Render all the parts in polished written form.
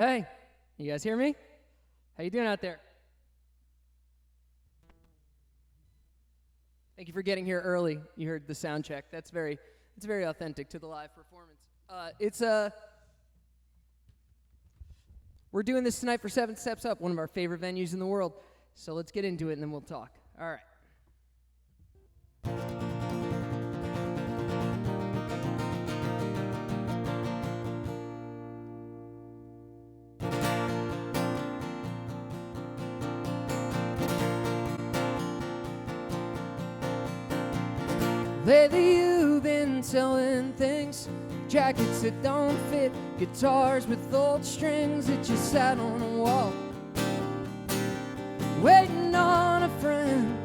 Hey, you guys hear me? How you doing out there? Thank you for getting here early. You heard the sound check. It's very authentic to the live performance. We're doing this tonight for 7 Steps Up, one of our favorite venues in the world. So let's get into it and then we'll talk. All right. Lately you've been selling things, jackets that don't fit, guitars with old strings that you sat on a wall, waiting on a friend.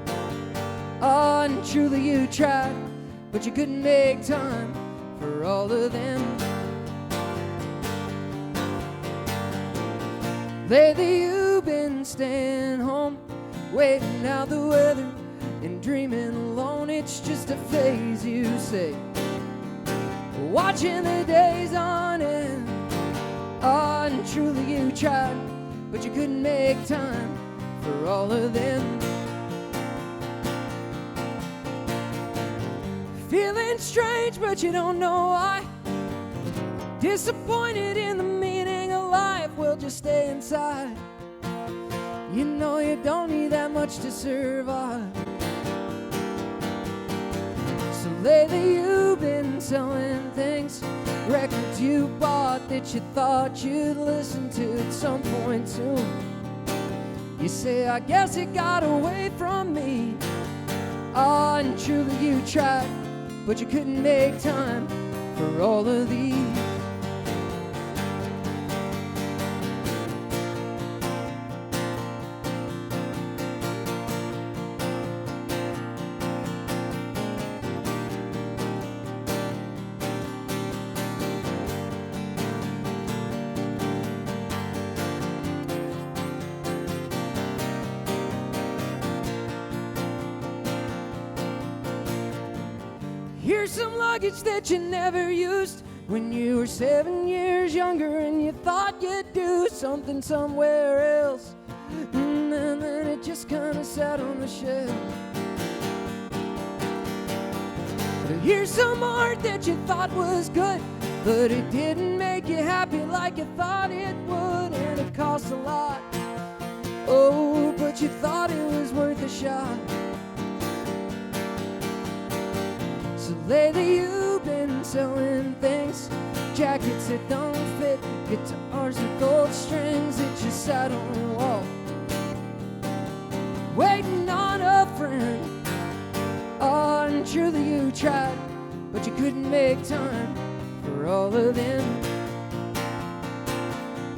Oh, and truly you tried, but you couldn't make time for all of them. Lately you've been staying home, waiting out the weather and dreaming alone. It's just a phase, you say, watching the days on end. Oh, and truly you tried, but you couldn't make time for all of them. Feeling strange, but you don't know why. Disappointed in the meaning of life. Well, just stay inside. You know you don't need that much to survive. So lately you've been selling things, records you bought that you thought you'd listen to at some point soon. You say, I guess it got away from me. Oh, and truly you tried, but you couldn't make time for all of these. Here's some luggage that you never used when you were 7 years younger and you thought you'd do something somewhere else, and then it just kind of sat on the shelf. Here's some art that you thought was good, but it didn't make you happy like you thought it would, and it cost a lot. Oh, but you thought it was worth a shot. So lately you've been selling things, jackets that don't fit, guitars with gold strings that you sat on the wall, waiting on a friend. Oh, and truly you tried, but you couldn't make time for all of them.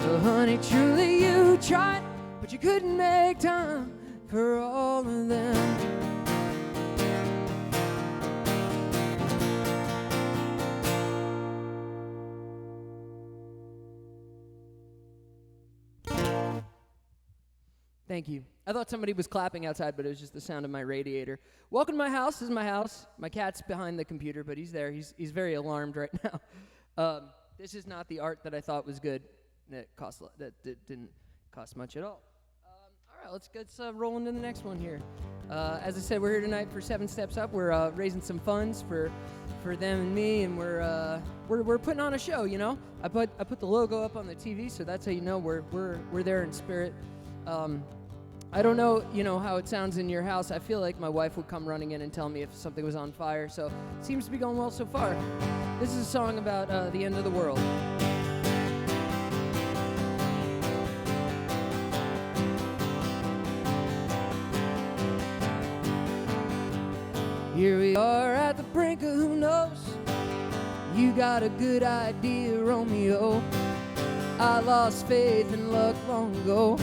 Oh, honey, truly you tried, but you couldn't make time for all of them. Thank you. I thought somebody was clapping outside, but it was just the sound of my radiator. Welcome to my house. This is my house. My cat's behind the computer, but he's there. He's very alarmed right now. This is not the art that I thought was good. That didn't cost much at all. All right, let's get roll into the next one here. As I said, we're here tonight for 7 Steps Up. We're raising some funds for them and me, and we're putting on a show. You know, I put the logo up on the TV, so that's how you know we're there in spirit. I don't know, how it sounds in your house. I feel like my wife would come running in and tell me if something was on fire, so it seems to be going well so far. This is a song about the end of the world. Here we are at the brink of who knows. You got a good idea, Romeo. I lost faith in luck long ago.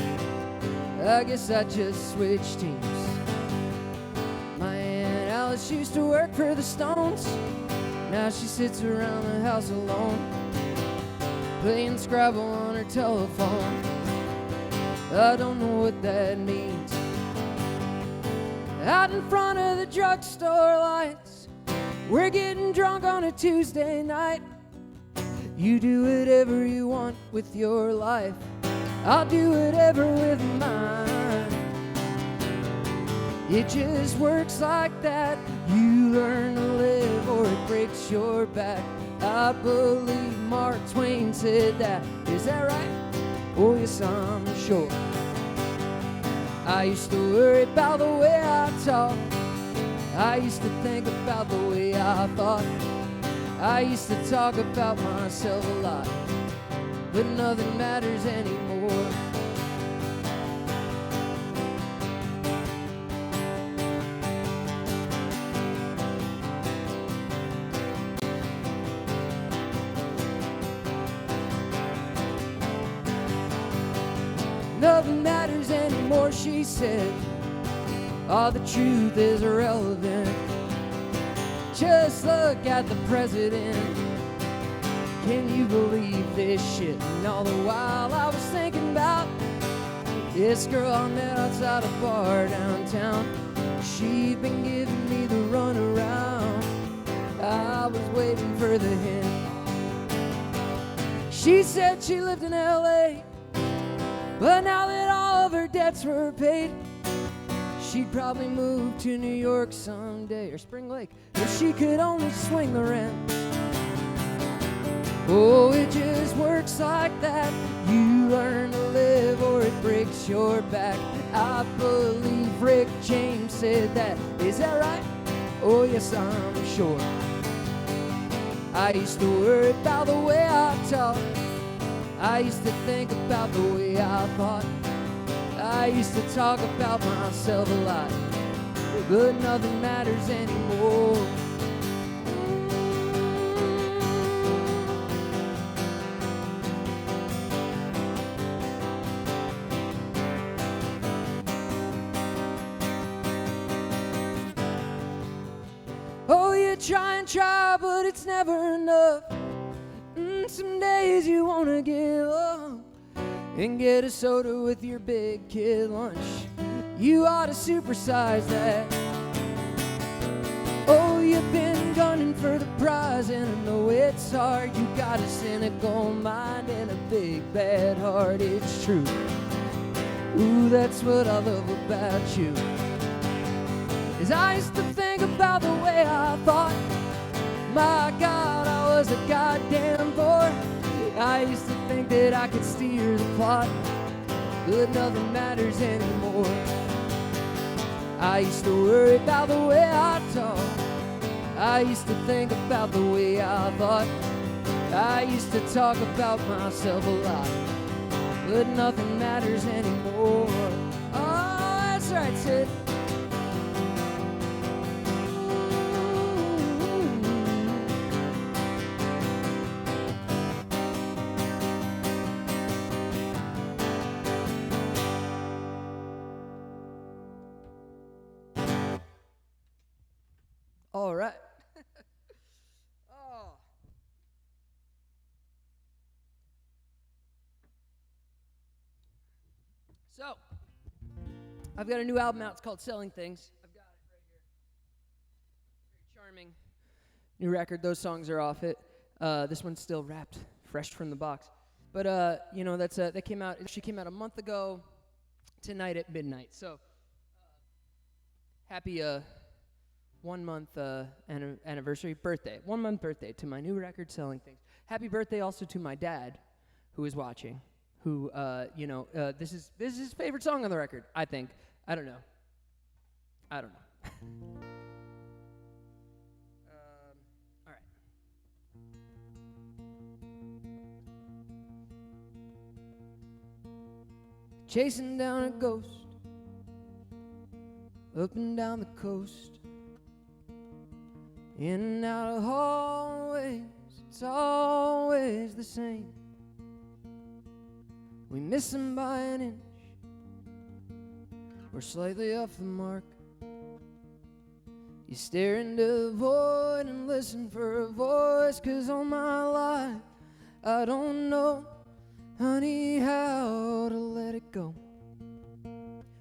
I guess I just switched teams. My Aunt Alice used to work for the Stones. Now she sits around the house alone, playing Scrabble on her telephone. I don't know what that means. Out in front of the drugstore lights, we're getting drunk on a Tuesday night. You do whatever you want with your life, I'll do whatever with mine. It just works like that. You learn to live or it breaks your back. I believe Mark Twain said that. Is that right? Oh yes, I'm sure. I used to worry about the way I talk. I used to think about the way I thought. I used to talk about myself a lot, but nothing matters anymore. Nothing matters anymore, she said. All the truth is irrelevant. Just look at the president. Can you believe this shit? And all the while I was thinking about this girl I met outside a bar downtown. She'd been giving me the runaround. I was waiting for the hint. She said she lived in LA, but now that all of her debts were paid, she'd probably move to New York someday, or Spring Lake, if she could only swing the rent. Oh, it just works like that. You learn to live or it breaks your back. I believe Rick James said that. Is that right? Oh, yes, I'm sure. I used to worry about the way I talk. I used to think about the way I thought. I used to talk about myself a lot, but nothing matters anymore. Oh, you try and try, but it's never enough. Some days you want to give up and get a soda with your big kid lunch. You ought to supersize that. Oh, you've been gunning for the prize, and I know it's hard. You got a cynical mind and a big bad heart, it's true. Ooh, that's what I love about you. Is I used to think about the way I thought. My God, I was a goddamn bore. I used to think that I could steer the plot, but nothing matters anymore. I used to worry about the way I talk. I used to think about the way I thought. I used to talk about myself a lot, but nothing matters anymore. Oh, that's right, Sid. All right. Oh. So, I've got a new album out. It's called Selling Things. I've got it right here. Very charming new record. Those songs are off it. This one's still wrapped, fresh from the box. But you know, that came out. She came out a month ago tonight at midnight. So, happy 1 month anniversary birthday. 1 month birthday to my new record, Selling Things. Happy birthday also to my dad, who is watching. Who this is his favorite song on the record, I think. I don't know. All right. Chasing down a ghost, up and down the coast, in and out of hallways, it's always the same. We miss them by an inch, we're slightly off the mark. You stare into the void and listen for a voice, 'cause all my life I don't know, honey, how to let it go,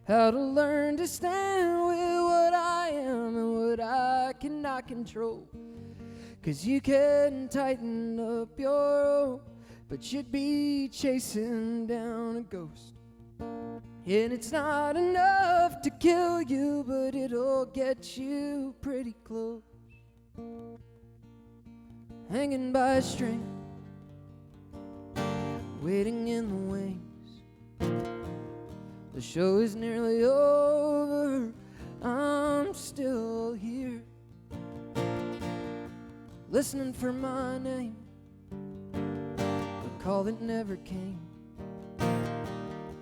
how to learn to stand with what I am and what I cannot control. 'cause you can tighten up your rope, but you'd be chasing down a ghost. And it's not enough to kill you, but it'll get you pretty close. Hanging by a string, waiting in the wings. The show is nearly over, I'm still here, listening for my name, a call that never came.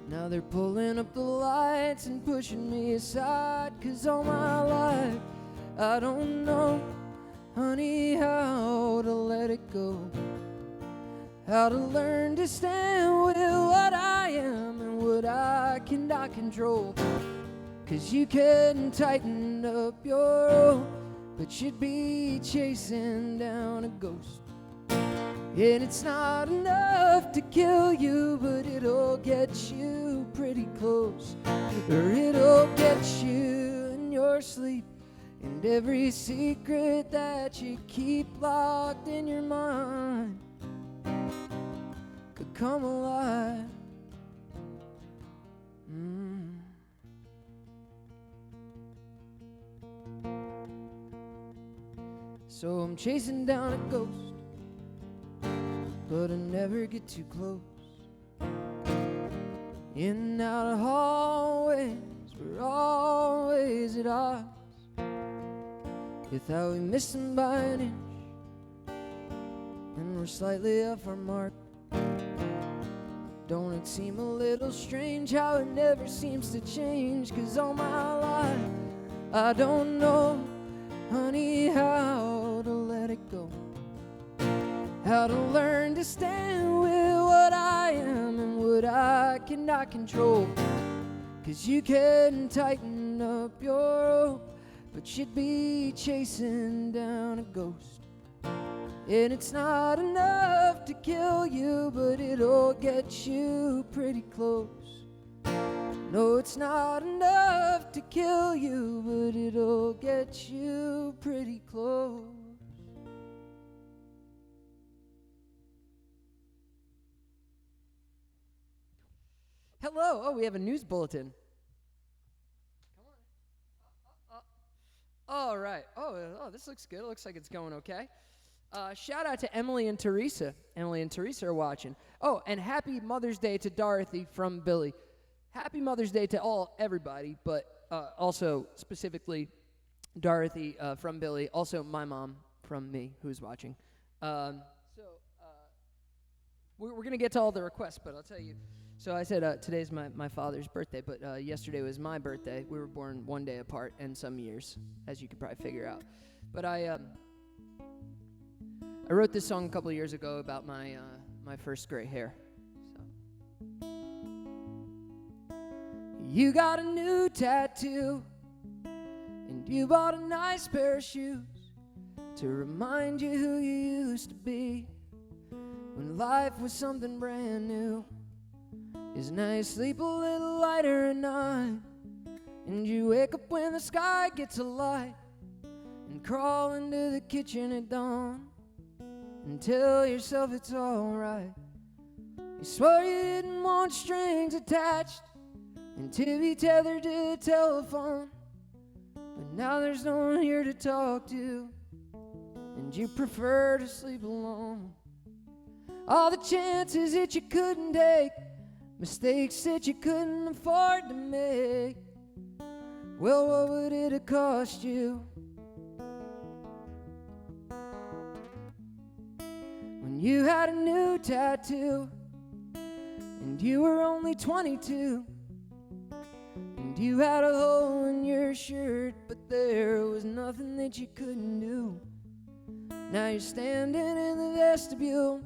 Now they're pulling up the lights and pushing me aside, 'cause all my life I don't know, honey, how to let it go, how to learn to stand with what I am and what I cannot control. 'Cause you can tighten up your rope, but you'd be chasing down a ghost. And it's not enough to kill you, but it'll get you pretty close. Or it'll get you in your sleep, and every secret that you keep locked in your mind could come alive. So I'm chasing down a ghost, but I never get too close. In and out of hallways, we're always at odds. You thought we missed them by an inch, and we're slightly off our mark. Don't it seem a little strange how it never seems to change? 'Cause all my life I don't know, honey, how to let it go, how to learn to stand with what I am and what I cannot control. 'Cause you can tighten up your rope, but you'd be chasing down a ghost. And it's not enough to kill you, but it'll get you pretty close. No, it's not enough to kill you, but it'll get you pretty close. Hello. Oh, we have a news bulletin. Come on. All right. Oh, this looks good. It looks like it's going okay. Shout out to Emily and Teresa. Emily and Teresa are watching. Oh, and happy Mother's Day to Dorothy from Billy. Happy Mother's Day to everybody, but also specifically Dorothy from Billy. Also my mom from me, who's watching. We're going to get to all the requests, but I'll tell you. So I said today's my father's birthday, but yesterday was my birthday. We were born one day apart and some years, as you could probably figure out. But I wrote this song a couple of years ago about my first gray hair. So. You got a new tattoo, and you bought a nice pair of shoes to remind you who you used to be when life was something brand new. Is now you sleep a little lighter at night, and you wake up when the sky gets alight, and crawl into the kitchen at dawn and tell yourself it's alright. You swore you didn't want strings attached and to be tethered to the telephone, but now there's no one here to talk to, and you prefer to sleep alone. All the chances that you couldn't take, mistakes that you couldn't afford to make, well, what would it have cost you? When you had a new tattoo, and you were only 22, and you had a hole in your shirt, but there was nothing that you couldn't do. Now you're standing in the vestibule,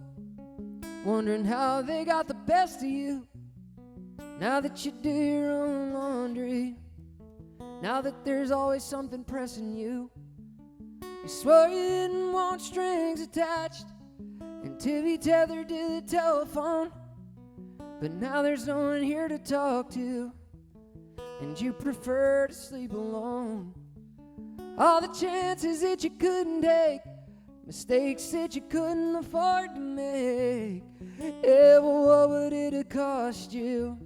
wondering how they got the best of you. Now that you do your own laundry, now that there's always something pressing you. You swore you didn't want strings attached and to be tethered to the telephone, but now there's no one here to talk to, and you prefer to sleep alone. All the chances that you couldn't take, mistakes that you couldn't afford to make. Yeah, well, what would it have cost you?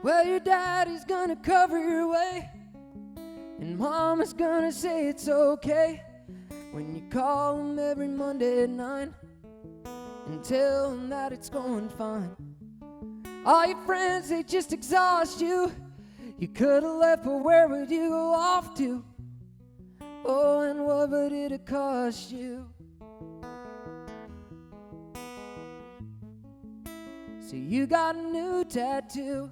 Well, your daddy's gonna cover your way, and mama's gonna say it's okay when you call him every Monday at 9 and tell him that it's going fine. All your friends, they just exhaust you. You could have left, but where would you go off to? Oh, and what would it have cost you? So you got a new tattoo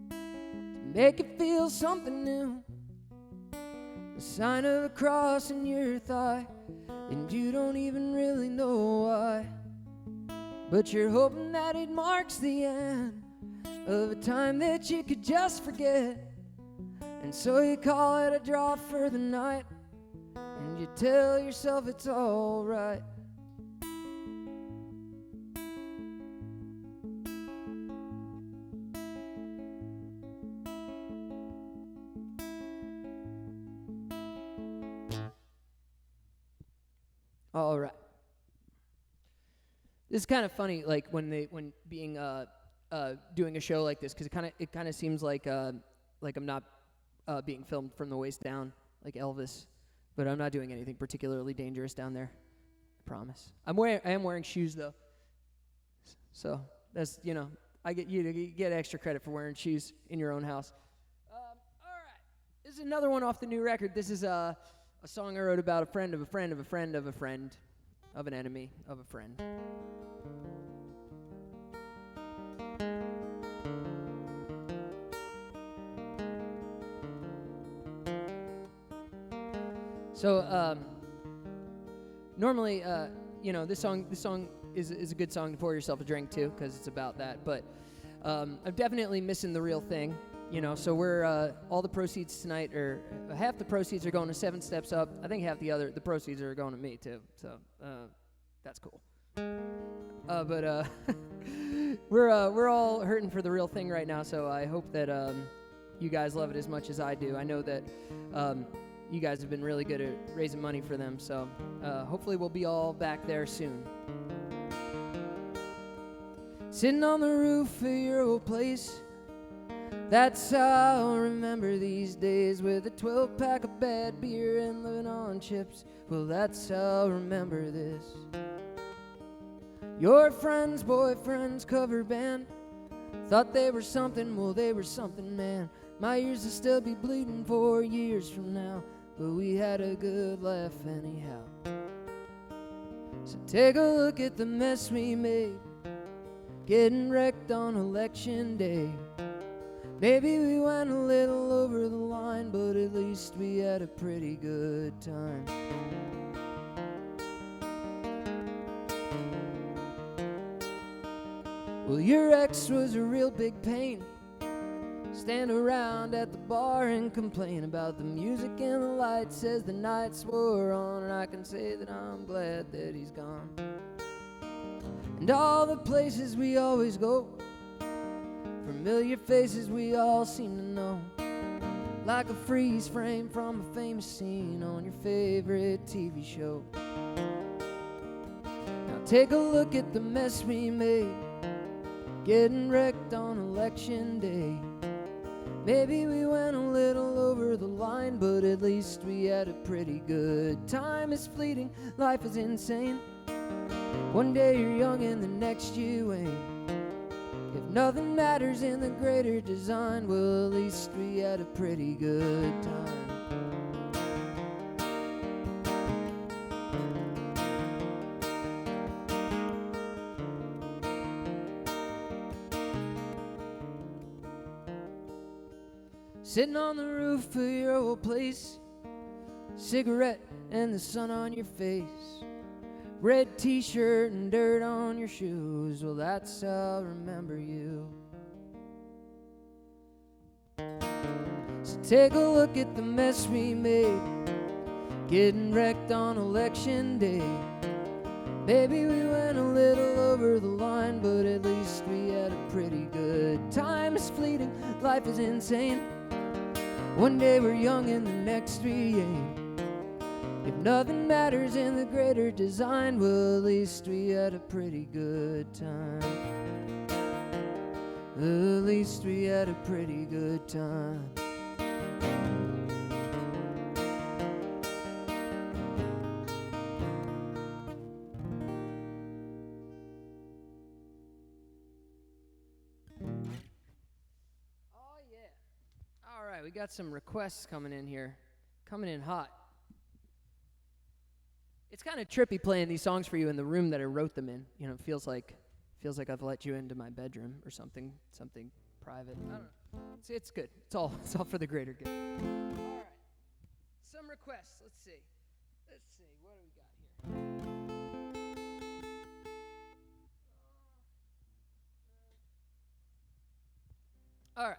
to make it feel something new, the sign of a cross in your thigh, and you don't even really know why, but you're hoping that it marks the end of a time that you could just forget. And so you call it a draw for the night, and you tell yourself it's all right. All right. This is kind of funny, like when being doing a show like this, because it kind of seems like I'm not being filmed from the waist down like Elvis, but I'm not doing anything particularly dangerous down there. I promise. I am wearing shoes though, so that's I get extra credit for wearing shoes in your own house. All right, this is another one off the new record. This is a song I wrote about a friend of a friend of a friend of a friend of an enemy of a friend. So normally, this song is a good song to pour yourself a drink to, because it's about that. But I'm definitely missing the real thing. So we're all the proceeds tonight, or half the proceeds are going to 7 Steps Up. I think half the proceeds are going to me too. So that's cool. But we're all hurting for the real thing right now. So I hope that you guys love it as much as I do. I know that you guys have been really good at raising money for them. So hopefully we'll be all back there soon. Sitting on the roof of your old place, that's how I remember these days, with a 12-pack of bad beer and living on chips. Well, that's how I remember this. Your friend's boyfriend's cover band thought they were something, well, they were something, man. My ears will still be bleeding 4 years from now, but we had a good laugh anyhow. So take a look at the mess we made, getting wrecked on election day. Maybe we went a little over the line, but at least we had a pretty good time. Well, your ex was a real big pain. Stand around at the bar and complain about the music and the lights as the nights wore on, and I can say that I'm glad that he's gone. And all the places we always go, familiar faces we all seem to know, like a freeze frame from a famous scene on your favorite TV show. Now take a look at the mess we made, getting wrecked on election day. Maybe we went a little over the line, but at least we had a pretty good time. Is fleeting, life is insane. One day you're young and the next you ain't. If nothing matters in the greater design, well, at least we had a pretty good time. Sitting on the roof of your old place, cigarette and the sun on your face, red t-shirt and dirt on your shoes. Well, that's how I'll remember you. So take a look at the mess we made, getting wrecked on election day. Maybe we went a little over the line, but at least we had a pretty good time. It's fleeting, life is insane. One day we're young and the next we ain't. If nothing matters in the greater design, well, at least we had a pretty good time. At least we had a pretty good time. We got some requests coming in here, coming in hot. It's kind of trippy playing these songs for you in the room that I wrote them in. You know, it feels like I've let you into my bedroom or something private. I don't know. It's good. It's all for the greater good. All right, some requests. Let's see. What do we got here? All right.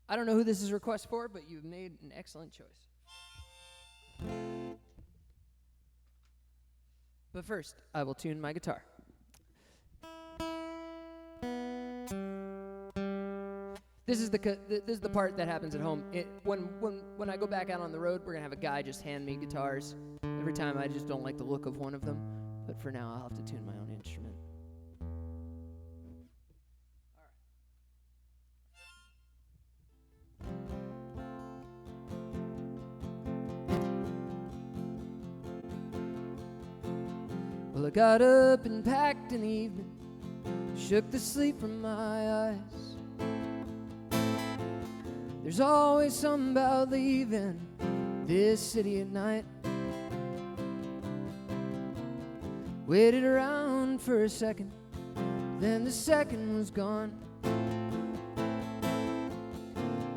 I don't know who this is a request for, but you've made an excellent choice. But first, I will tune my guitar. This is the part that happens at home. When I go back out on the road, we're gonna have a guy just hand me guitars every time. I just don't like the look of one of them, but for now, I'll have to tune my own instrument. Well, I got up and packed in the evening, shook the sleep from my eyes. There's always something about leaving this city at night. Waited around for a second, then the second was gone.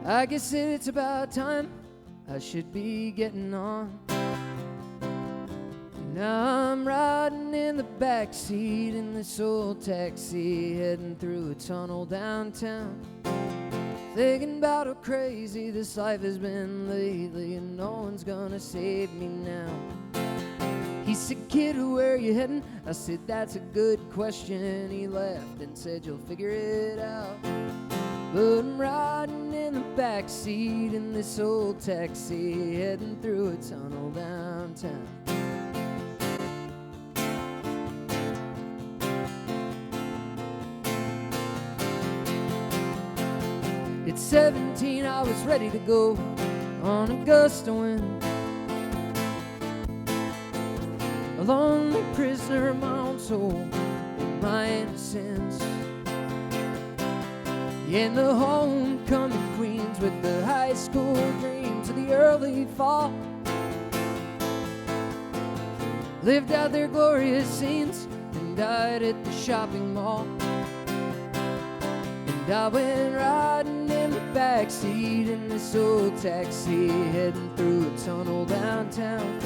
I guess it's about time I should be getting on. Now I'm riding in the backseat in this old taxi, heading through a tunnel downtown, thinking about how crazy this life has been lately, and no one's gonna save me now. He said, "Kid, where you heading?" I said, "That's a good question." He laughed and said, "You'll figure it out." But I'm riding in the backseat in this old taxi, heading through a tunnel downtown. At 17, I was ready to go on a gust of wind, a lonely prisoner of my own soul and my innocence. In the homecoming queens with the high school dreams of the early fall, lived out their glorious scenes and died at the shopping mall. And I went riding in the backseat in this old taxi, heading through a tunnel downtown,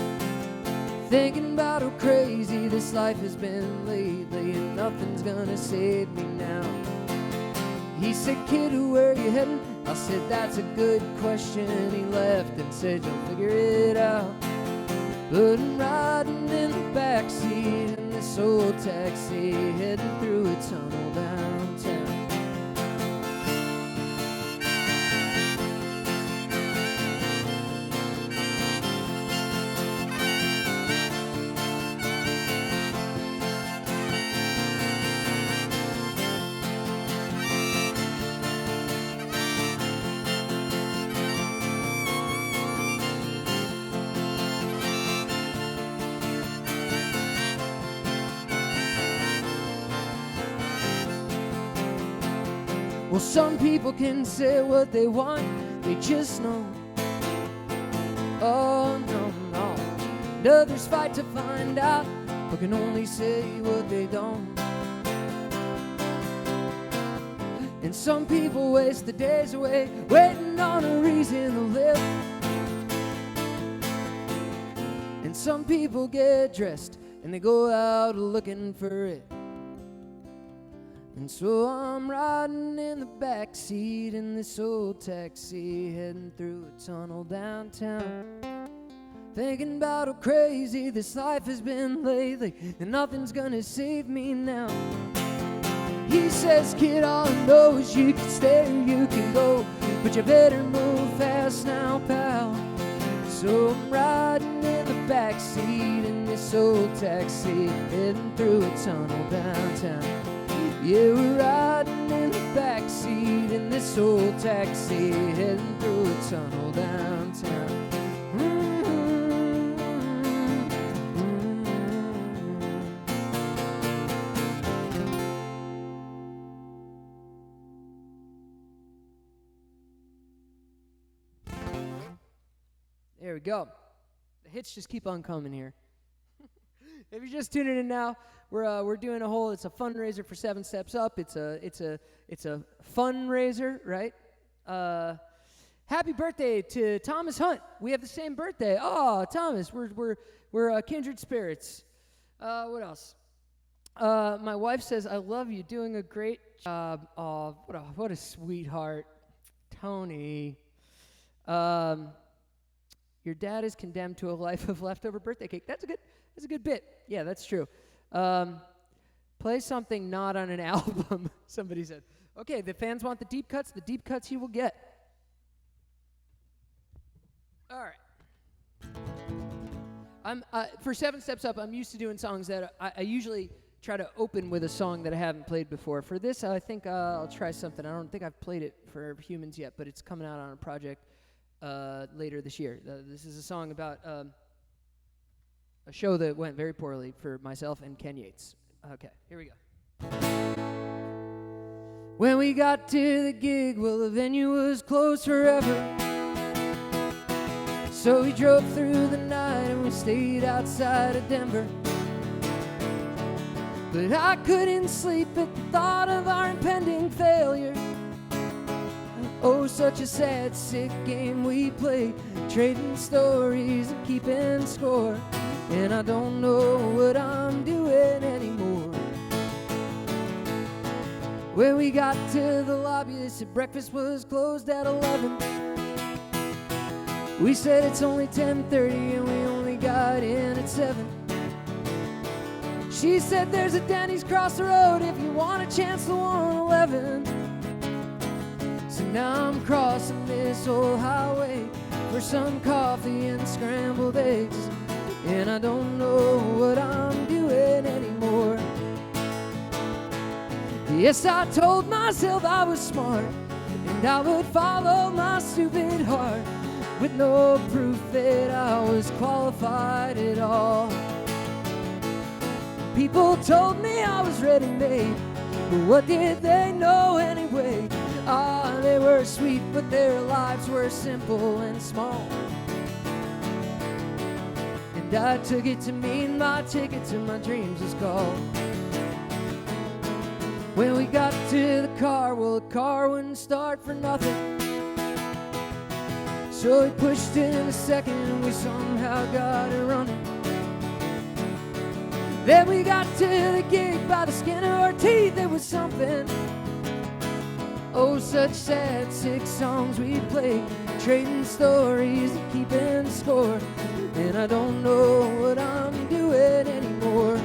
thinking about how crazy this life has been lately, and nothing's gonna save me now. He said, "Kid, where you heading?" I said, "That's a good question." He laughed and said, "You'll figure it out." But I'm riding in the backseat in this old taxi, heading through a tunnel downtown. Well, some people can say what they want, they just know. Oh, no, no. And others fight to find out, but can only say what they don't. And some people waste the days away, waiting on a reason to live. some people get dressed and they go out looking for it. And so I'm riding in the backseat in this old taxi, heading through a tunnel downtown, thinking about how crazy this life has been lately, and nothing's gonna save me now. He says, kid, all I know is you can stay or you can go, but you better move fast now, pal. So I'm riding in the backseat in this old taxi, heading through a tunnel downtown. Yeah, we're riding in the backseat in this old taxi, heading through a tunnel downtown. There we go. The hits just keep on coming here. If you're just tuning in now, we're doing a whole. It's a fundraiser for 7 Steps Up. It's a fundraiser, right? Happy birthday to Thomas Hunt. We have the same birthday. Oh, Thomas, we're kindred spirits. What else? My wife says, "I love you, doing a great job." Oh, what a sweetheart, Tony. Your dad is condemned to a life of leftover birthday cake. That's a good bit. Yeah, that's true. Play something not on an album, somebody said. Okay, the fans want the deep cuts. The deep cuts you will get. All right. For 7 Steps Up, I'm used to doing songs that I usually try to open with a song that I haven't played before. For this, I think I'll try something. I don't think I've played it for Humans yet, but it's coming out on a project later this year. This is a song about a show that went very poorly for myself and Ken Yates. Okay, here we go. When we got to the gig, well, the venue was closed forever. So we drove through the night and we stayed outside of Denver. But I couldn't sleep at the thought of our impending failure. Oh, such a sad, sick game we played, trading stories and keeping score. And I don't know what I'm doing anymore. When we got to the lobby, they said breakfast was closed at 11. We said it's only 10:30 and we only got in at 7. She said there's a Denny's across the road if you want a chance to 111. So now I'm crossing this old highway for some coffee and scrambled eggs. And I don't know what I'm doing anymore. Yes, I told myself I was smart and I would follow my stupid heart, with no proof that I was qualified at all. People told me I was ready-made, but what did they know anyway? Ah, they were sweet, but their lives were simple and small. And I took it to mean my ticket to my dreams was called. When we got to the car, well, the car wouldn't start for nothing. So we pushed it in a second and we somehow got it running. Then we got to the gig by the skin of our teeth, it was something. Oh, such sad, sick songs we played, trading stories and keeping score. And I don't know what I'm doing anymore.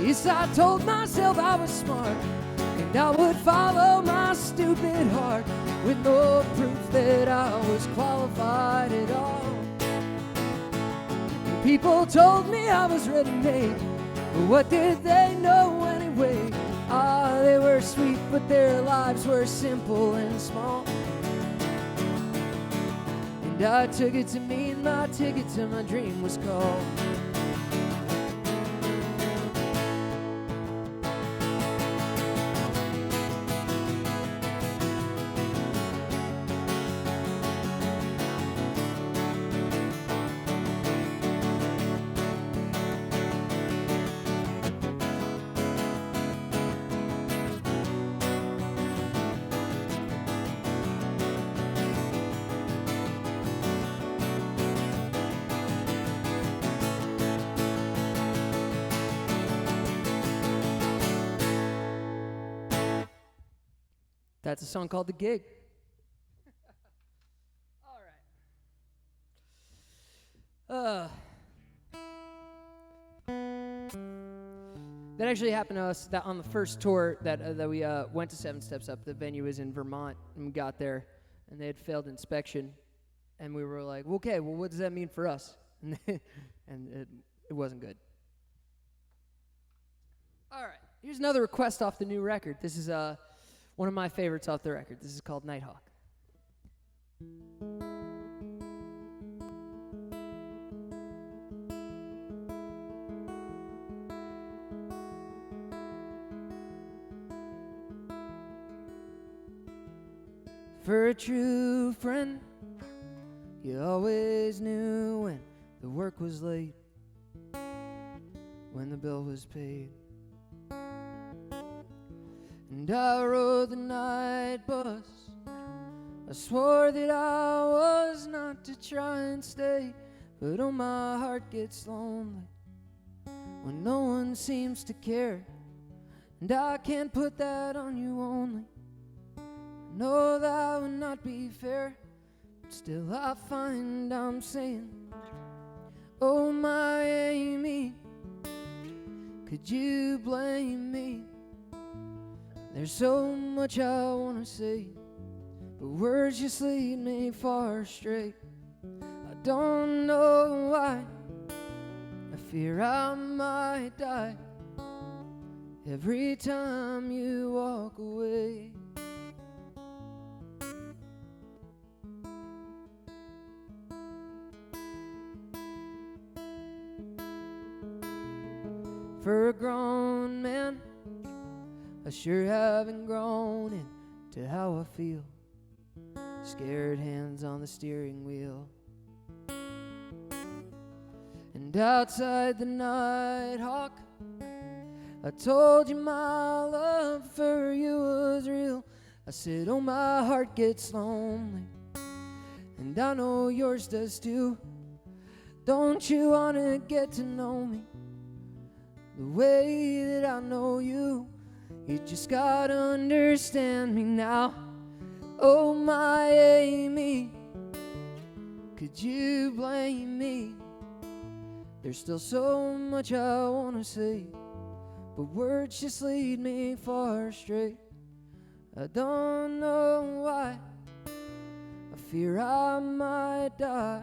Yes, I told myself I was smart and I would follow my stupid heart, with no proof that I was qualified at all. People told me I was ready-made, but what did they know anyway? Ah, they were sweet, but their lives were simple and small. And I took it to mean my ticket to my dream was called. That's a song called The Gig. All right. That actually happened to us that on the first tour that we went to Seven Steps Up. The venue was in Vermont, and we got there, and they had failed inspection, and we were like, okay, well, what does that mean for us? And it wasn't good. All right, here's another request off the new record. This is one of my favorites off the record. This is called Nighthawk. For a true friend, you always knew when the work was late, when the bill was paid. And I rode the night bus. I swore that I was not to try and stay, but oh, my heart gets lonely when no one seems to care. And I can't put that on you only. I know that would not be fair, but still I find I'm saying, oh, my Amy, could you blame me? There's so much I want to say, but words just lead me far astray. I don't know why, I fear I might die every time you walk away. For a grown man, I sure haven't grown into how I feel. Scared hands on the steering wheel. And outside the Nighthawk, I told you my love for you was real. I said, oh, my heart gets lonely, and I know yours does too. Don't you want to get to know me the way that I know you? You just gotta understand me now. Oh, my Amy, could you blame me? There's still so much I wanna say, but words just lead me far astray. I don't know why, I fear I might die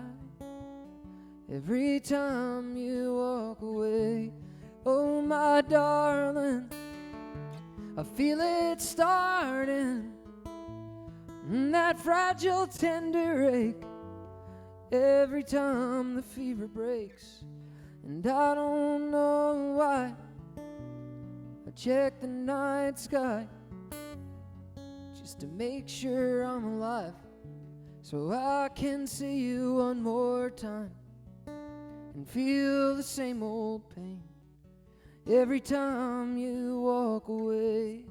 every time you walk away. Oh, my darling, I feel it starting, that fragile, tender ache, every time the fever breaks. And I don't know why, I check the night sky just to make sure I'm alive, so I can see you one more time and feel the same old pain every time you walk away.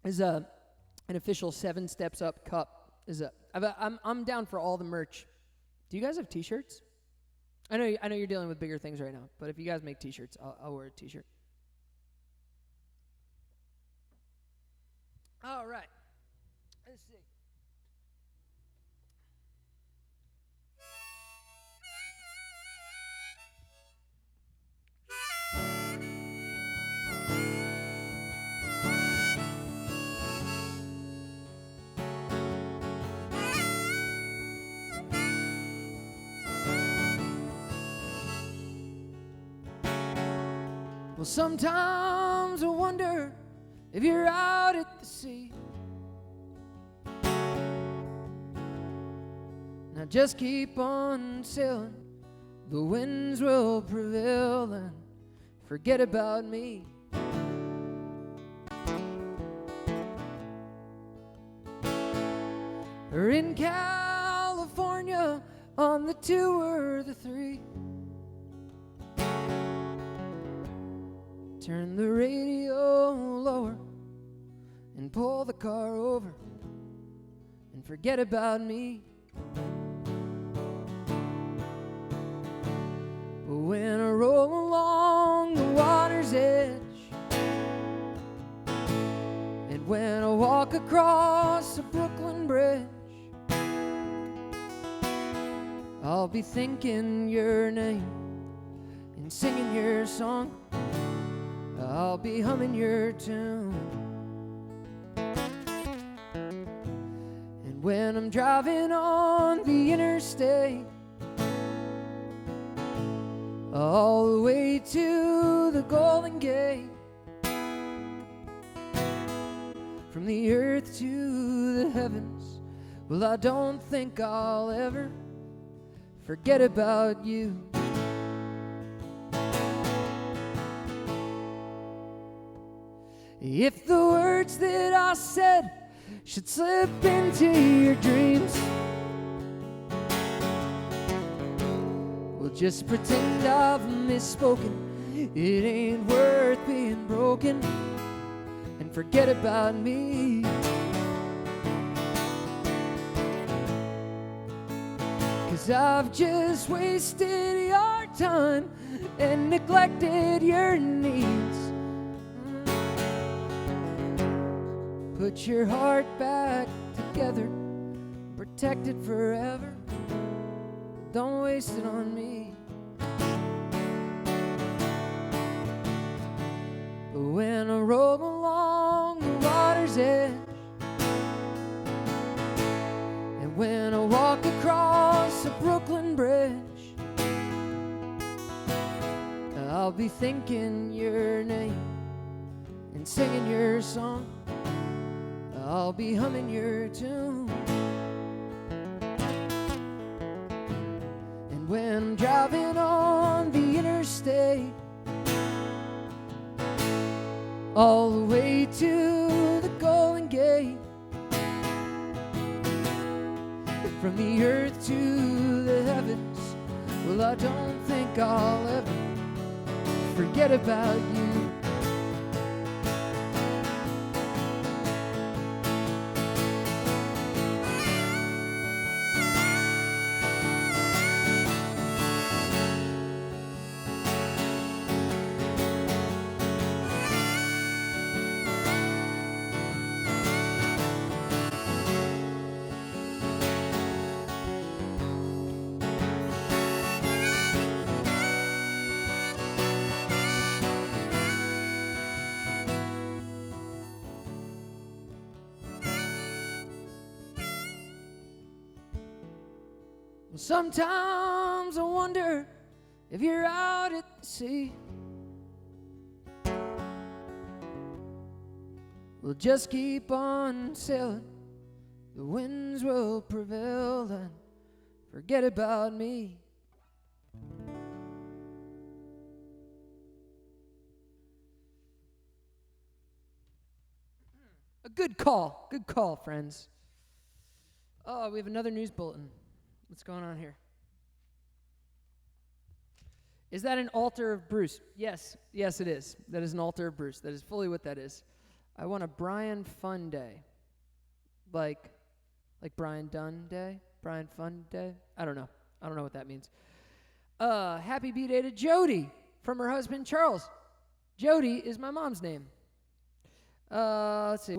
Is an official 7 Steps Up cup. I'm down for all the merch. Do you guys have T-shirts? I know you're dealing with bigger things right now, but if you guys make T-shirts, I'll wear a T-shirt. All right. Let's see. Well, sometimes I wonder if you're out at the sea. And I just keep on sailing the winds will prevail and forget about me. Or in California on the 2 or the 3, turn the radio lower and pull the car over and forget about me. But when I roll along the water's edge, and when I walk across the Brooklyn Bridge, I'll be thinking your name and singing your song. I'll be humming your tune. And when I'm driving on the interstate, all the way to the Golden Gate, from the earth to the heavens, well, I don't think I'll ever forget about you. If the words that I said should slip into your dreams, well, just pretend I've misspoken. It ain't worth being broken, and forget about me. 'Cause I've just wasted your time and neglected your needs. Put your heart back together, protect it forever. Don't waste it on me. But when I roll along the water's edge, and when I walk across the Brooklyn Bridge, I'll be thinking your name and singing your song. I'll be humming your tune. And when I'm driving on the interstate, all the way to the Golden Gate, from the earth to the heavens, well, I don't think I'll ever forget about you. Sometimes I wonder if you're out at sea. We'll just keep on sailing. The winds will prevail and forget about me. A good call, friends. Oh, we have another news bulletin. What's going on here? Is that an altar of Bruce? Yes, it is. That is an altar of Bruce. That is fully what that is. I want a Brian Fun Day. Like Brian Dunne Day? Brian Fun Day? I don't know what that means. Happy B-Day to Jody from her husband Charles. Jody is my mom's name. Let's see.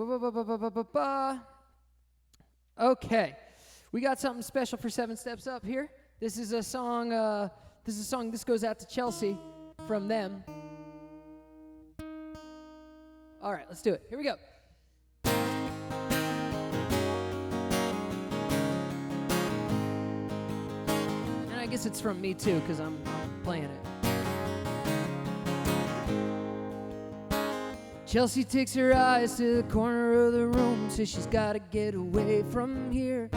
Okay. We got something special for 7 Steps Up here. This is a song, this goes out to Chelsea from them. All right, let's do it. Here we go. And I guess it's from me too, because I'm playing it. Chelsea takes her eyes to the corner of the room, says she's gotta get away from here.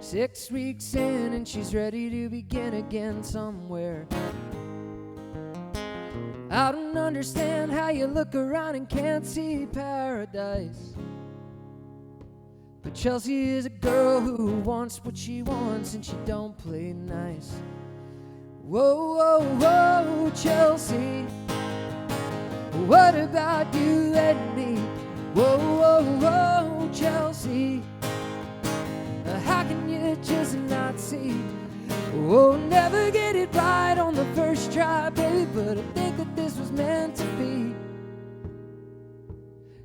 6 weeks in and she's ready to begin again somewhere. I don't understand how you look around and can't see paradise. But Chelsea is a girl who wants what she wants and she don't play nice. Whoa, whoa, whoa, Chelsea, what about you and me? Whoa, whoa, whoa, Chelsea, how can you just not see? Oh, never get it right on the first try, baby, but I think that this was meant to be.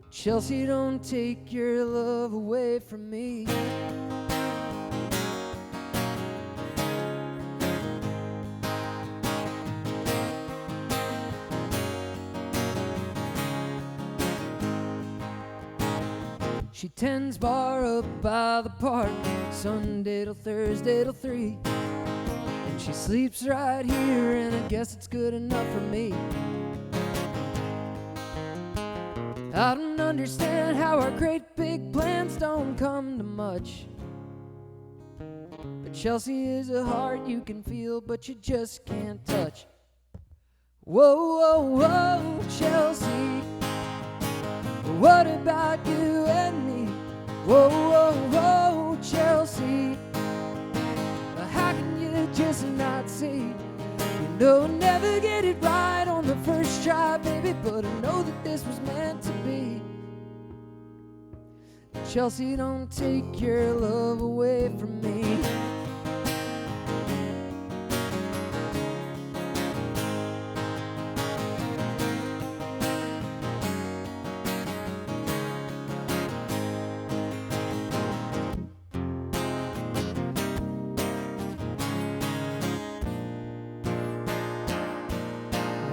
Chelsea, don't take your love away from me. She tends bar up by the park, Sunday till Thursday till 3. And she sleeps right here, and I guess it's good enough for me. I don't understand how our great big plans don't come to much. But Chelsea is a heart you can feel, but you just can't touch. Whoa, whoa, whoa, Chelsea, what about you and me? Whoa, whoa, whoa, Chelsea, how can you just not see? You know, never get it right on the first try, baby, but I know that this was meant to be. Chelsea, don't take your love away from me.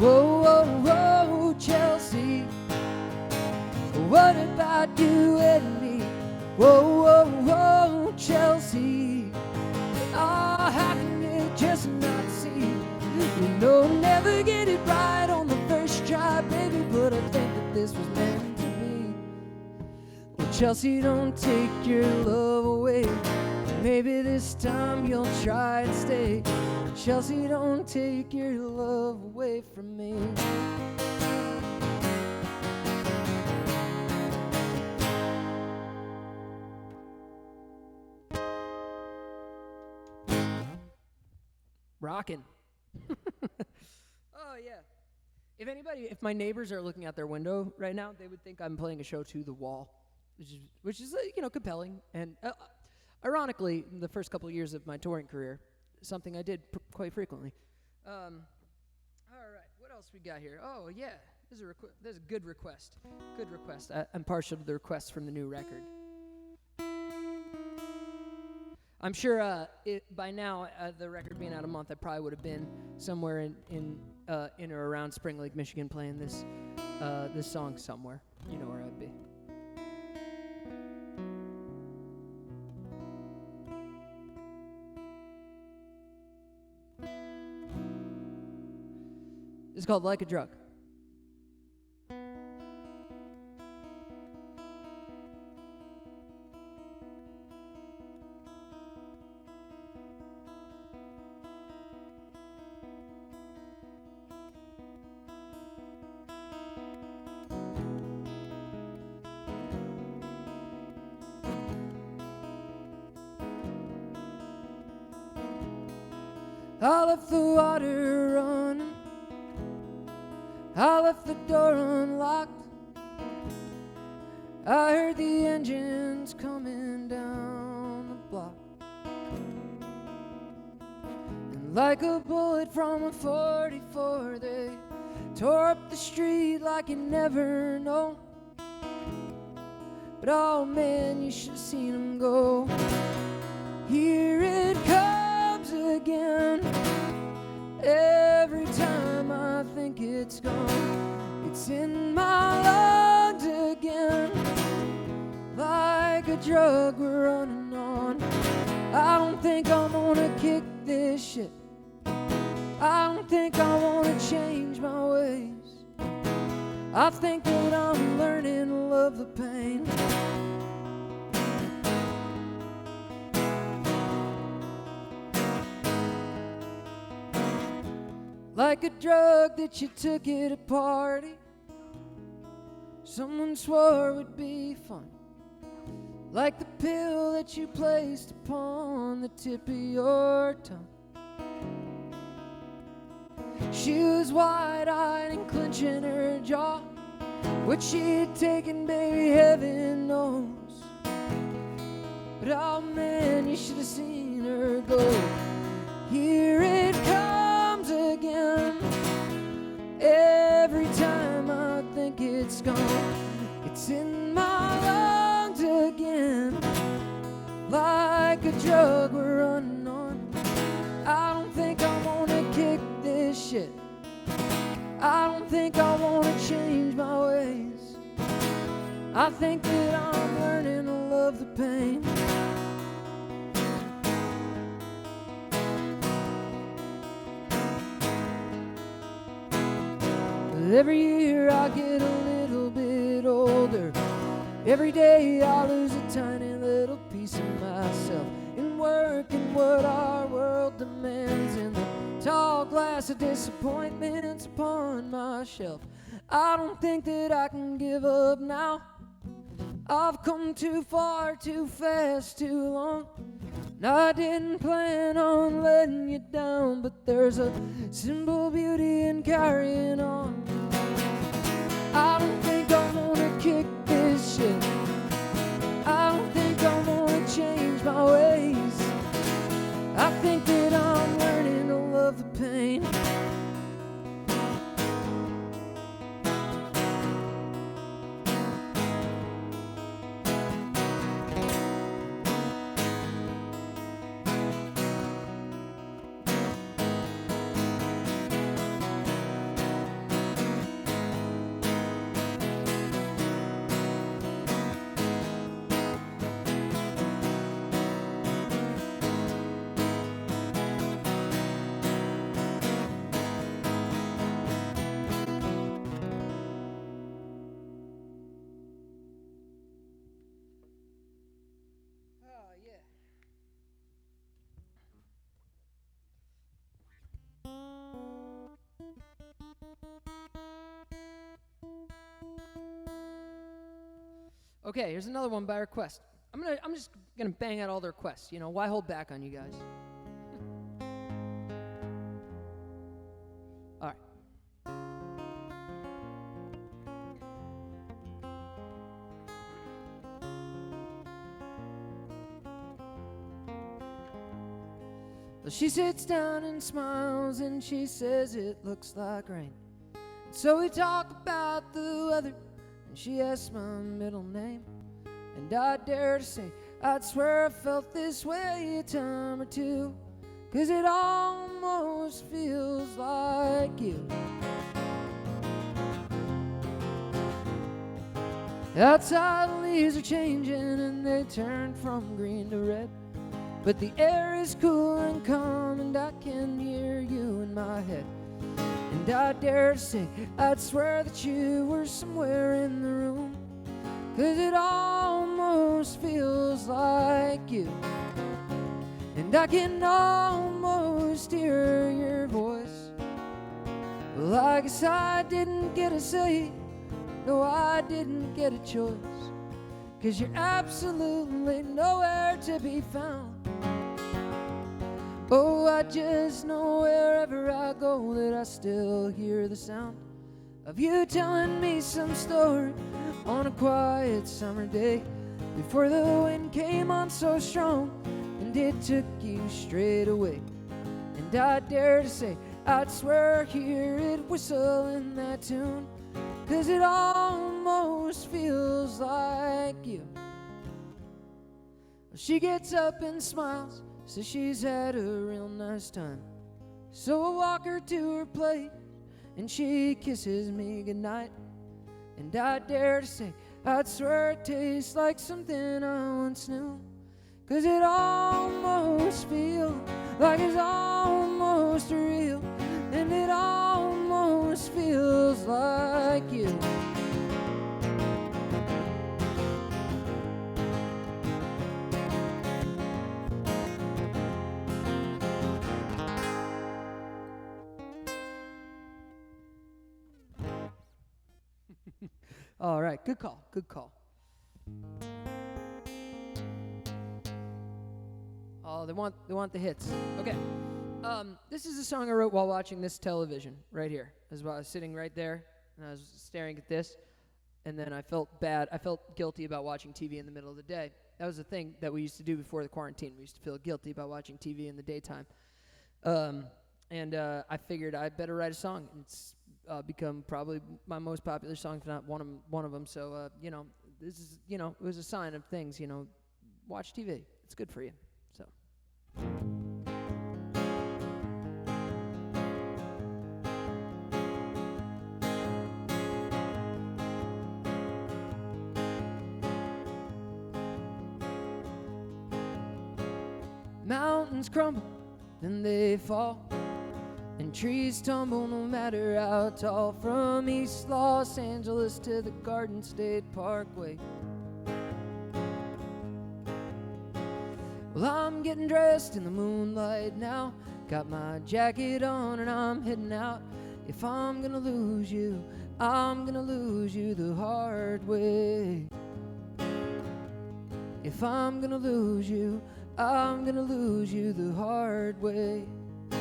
Whoa, whoa, whoa, Chelsea, what about you and me? Whoa, whoa, whoa, Chelsea, oh, how can you just not see? You know, never get it right on the first try, baby, but I think that this was meant to be. Well, Chelsea, don't take your love away. Maybe this time you'll try and stay. Chelsea, don't take your love away from me. Rockin'. Oh, yeah. If my neighbors are looking out their window right now, they would think I'm playing a show to the wall, which is compelling. And ironically, in the first couple of years of my touring career, something I did quite frequently. All right, what else we got here? Oh, yeah, this is a good request. Good request. I'm partial to the requests from the new record. I'm sure by now, the record being out a month, I probably would have been somewhere in or around Spring Lake, Michigan, playing this song somewhere. You know where I'd be. It's called Like a Drug. I left the water running, I left the door unlocked, I heard the engines coming down the block. And like a bullet from a 44, they tore up the street like you never know. But oh man, you should have seen them go. Here it comes again. Every time I think it's gone, it's in my lungs again. Like a drug we're running on. I don't think I'm gonna kick this shit. I don't think I wanna change my ways. I think that I'm learning to love the pain. like a drug that you took at a party. Someone swore would be fun, like the pill that you placed upon the tip of your tongue. She was wide-eyed and clenching her jaw. What she had taken, baby, heaven knows. But oh man, you should have seen her go. Here it comes again. Every time I think it's gone, it's in my lungs again, like a drug we're running on. I don't think I wanna kick this shit. I don't think I wanna change my ways. I think that I'm learning to love the pain. But every year I get a little bit older. Every day I lose a tiny little piece of myself in work and what our world demands, in the tall glass of disappointments upon my shelf. I don't think that I can give up now. I've come too far, too fast, too long. And I didn't plan on letting you down, but there's a simple beauty in carrying on. I don't think I wanna kick this shit. I don't think I wanna change my ways. I think that I'm learning to love the pain. Okay, here's another one by request. I'm just gonna bang out all the requests. You know, why hold back on you guys? All right. Well, she sits down and smiles and she says it looks like rain. And so we talk about the weather. And she asked my middle name, and I dare to say I'd swear I felt this way a time or two, 'cause it almost feels like you. Outside the leaves are changing and they turn from green to red, but the air is cool and calm and I can hear you in my head. And I dare to say, I'd swear that you were somewhere in the room, 'cause it almost feels like you. And I can almost hear your voice. Well, I guess I didn't get a say, no, I didn't get a choice, 'cause you're absolutely nowhere to be found. Oh, I just know wherever I go that I still hear the sound of you telling me some story on a quiet summer day, before the wind came on so strong and it took you straight away. And I dare to say, I'd swear I hear it whistle in that tune, 'cause it almost feels like you. She gets up and smiles, says she's had a real nice time. So I walk her to her place and she kisses me goodnight. And I dare to say, I'd swear it tastes like something I once knew, 'cause it almost feels like it's almost real, and it almost feels like you. All right, good call, good call. Oh, they want the hits. Okay. This is a song I wrote while watching this television right here. As well, I was sitting right there, and I was staring at this, and then I felt bad. I felt guilty about watching TV in the middle of the day. That was a thing that we used to do before the quarantine. We used to feel guilty about watching TV in the daytime. And I figured I'd better write a song. It's become probably my most popular song, if not one of them. So, this is, it was a sign of things, watch TV. It's good for you. So. Mountains crumble, then they fall, and trees tumble no matter how tall. From East Los Angeles to the Garden State Parkway. Well, I'm getting dressed in the moonlight now. Got my jacket on and I'm heading out. If I'm gonna lose you, I'm gonna lose you the hard way. If I'm gonna lose you, I'm gonna lose you the hard way. But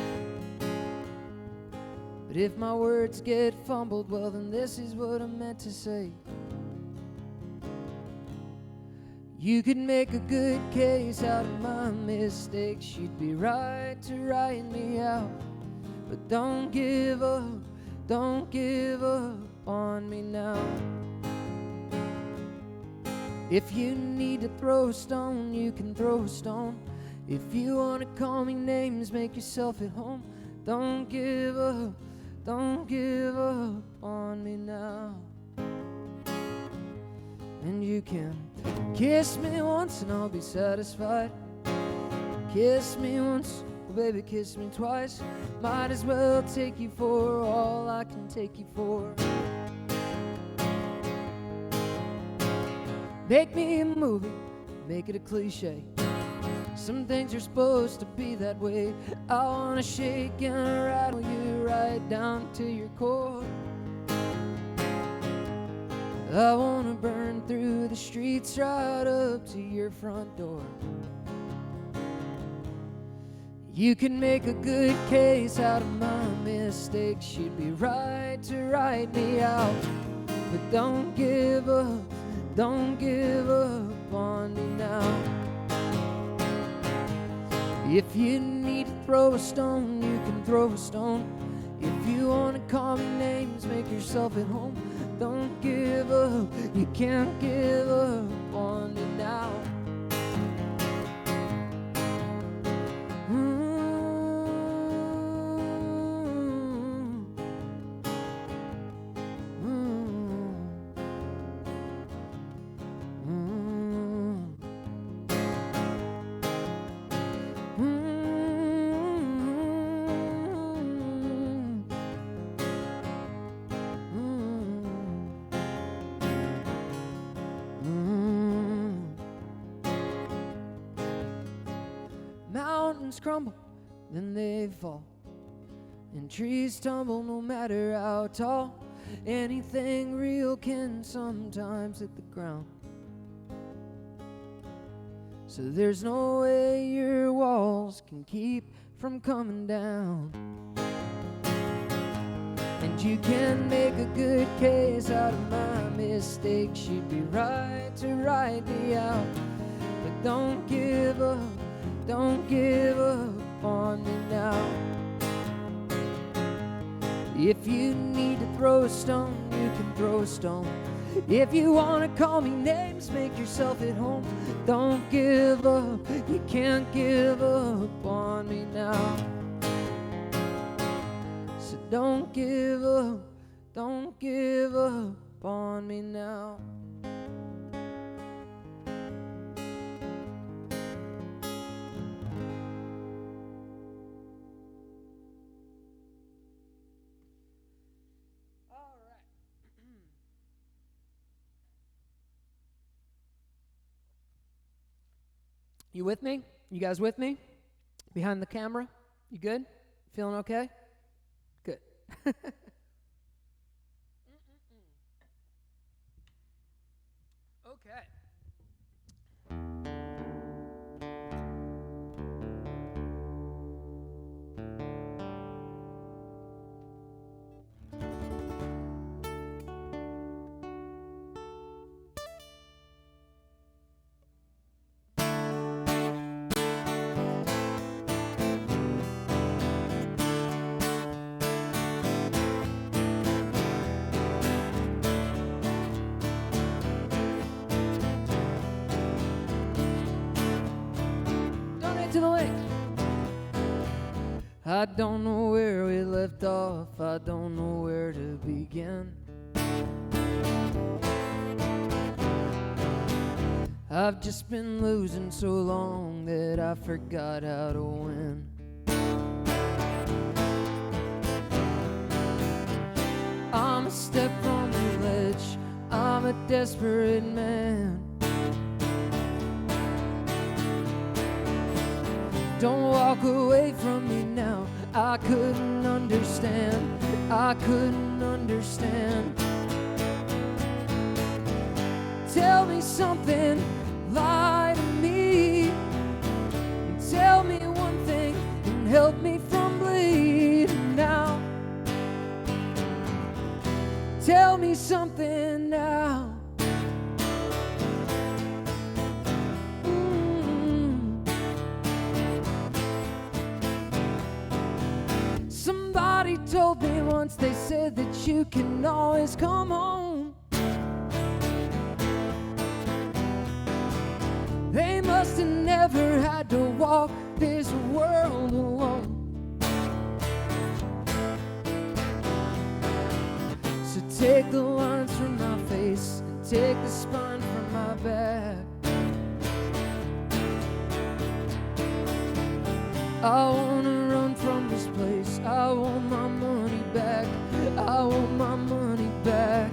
if my words get fumbled, well then this is what I meant to say. You could make a good case out of my mistakes. You'd be right to write me out. But don't give up on me now. If you need to throw a stone, you can throw a stone. If you want to call me names, make yourself at home. Don't give up on me now. And you can kiss me once and I'll be satisfied. Kiss me once, oh baby, kiss me twice. Might as well take you for all I can take you for. Make me a movie, make it a cliche. Some things are supposed to be that way. I wanna shake and rattle you right down to your core. I wanna burn through the streets right up to your front door. You can make a good case out of my mistakes. You'd be right to write me out. But don't give up on me now. If you need to throw a stone, you can throw a stone. If you want to call me names, make yourself at home. Don't give up, you can't give up on me now. Mountains crumble, then they fall, and trees tumble no matter how tall. Anything real can sometimes hit the ground. So there's no way your walls can keep from coming down. And you can make a good case out of my mistakes. You'd be right to write me out. But don't give up on me now. If you need to throw a stone, you can throw a stone. If you want to call me names, make yourself at home. Don't give up, you can't give up on me now. So don't give up on me now. You with me? You guys with me? Behind the camera? You good? Feeling okay? Good. Okay. Donate to the lake. I don't know where we left off. I don't know where to begin. I've just been losing so long that I forgot how to win. I'm a step from the ledge. I'm a desperate man. Don't walk away from me now. I couldn't understand. I couldn't understand. Tell me something, lie to me. Tell me one thing and help me from bleeding now. Tell me something now. Somebody told me once, they said that you can always come home. They must have never had to walk this world alone. So take the lines from my face and take the spine from my back. I wanna run from this place. I want my money back. I want my money back.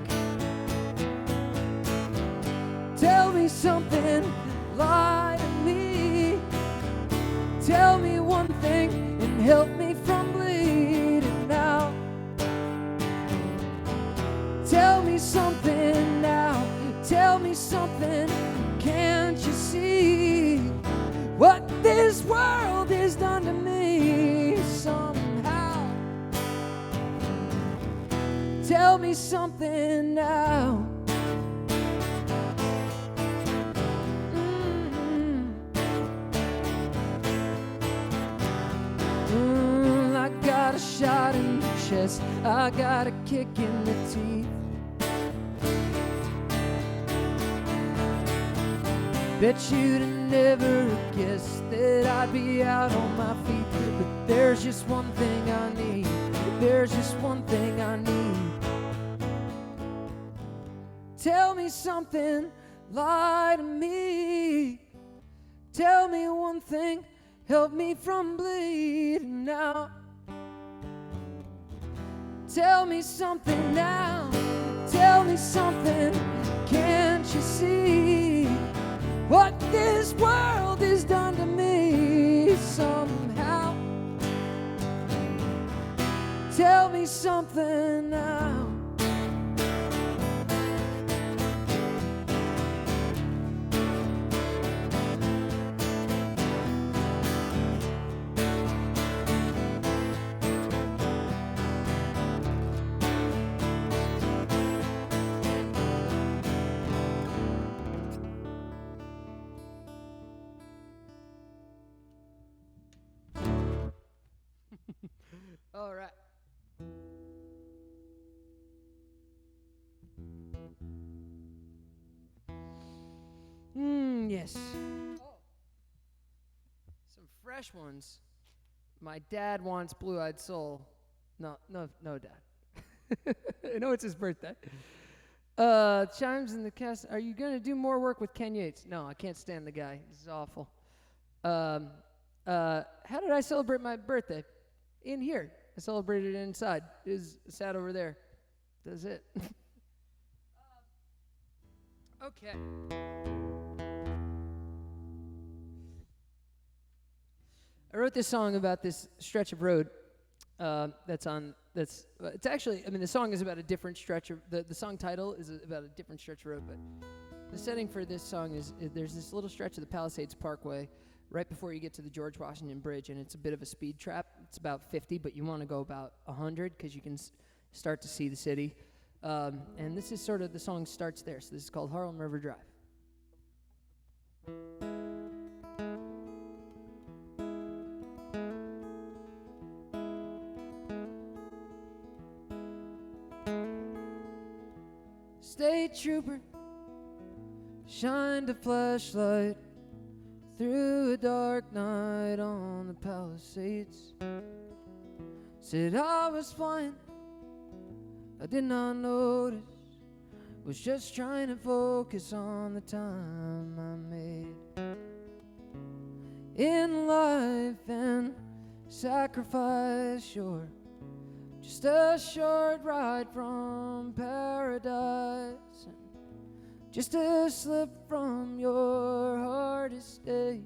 Tell me something, lie to me. Tell me one thing and help me from bleeding now. Tell me something now. Tell me something. Can't you see what this world has done to me somehow? Tell me something now. I got a shot in the chest. I got a kick in the teeth. Bet you'd have never guessed that I'd be out on my feet. But there's just one thing I need. There's just one thing I need. Tell me something, lie to me. Tell me one thing, help me from bleeding out. Tell me something now. Tell me something, can't you see what this world has done to me somehow? Tell me something now. All right. Yes. Oh. Some fresh ones. My dad wants Blue-Eyed Soul. No, Dad. I know it's his birthday. Chimes in the cast. Are you going to do more work with Ken Yates? No, I can't stand the guy. This is awful. How did I celebrate my birthday? In here. I celebrated it inside. It sat over there. That's it. Okay. I wrote this song about this stretch of road it's actually, I mean, the song is about a different stretch of, the song title is about a different stretch of road, but The setting for this song is there's this little stretch of the Palisades Parkway right before you get to the George Washington Bridge, and it's a bit of a speed trap. It's about 50, but you want to go about 100 because you can start to see the city. And this is sort of, the song starts there. So this is called Harlem River Drive. State trooper shined a flashlight through a dark night on the Palisades. Said I was flying, I did not notice, was just trying to focus on the time I made in life and sacrifice. You're just a short ride from paradise, and just a slip from your hardest days.